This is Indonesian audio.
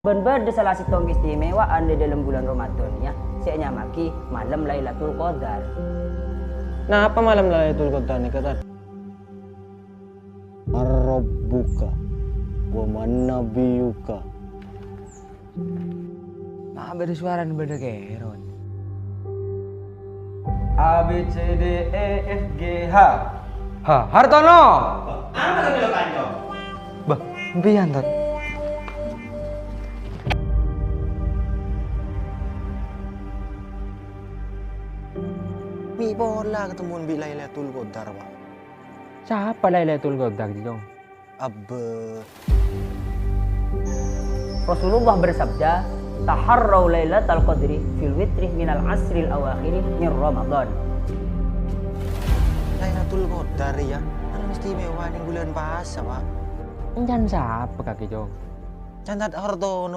Benar-benar salah satu keistimewaan di dalam bulan Ramadan ya. Saya nyamaki malam Lailatul Qadar. Nah, apa malam Lailatul Qadar nih kata? Ar-Rabbuka wa man nabiyuka. Nah, beda suara nih beda keron. A B C D E F G H. Ha, Hartono. Apa yang lo kanjo? Bah, mbiyan tot. Mi bola ketemu bi Lailatul Qadar, Pak. Siapa Lailatul Qadar dong? Abbe. Rasulullah bersabda, "Taharrau Lailatul Qadri fil witri minal asril awakhiri min Ramadan." Lailatul Qadar ya. Malam istimewa ning bulan puasa, Pak. Enjan siapa kaki jong? Cantat Hartono.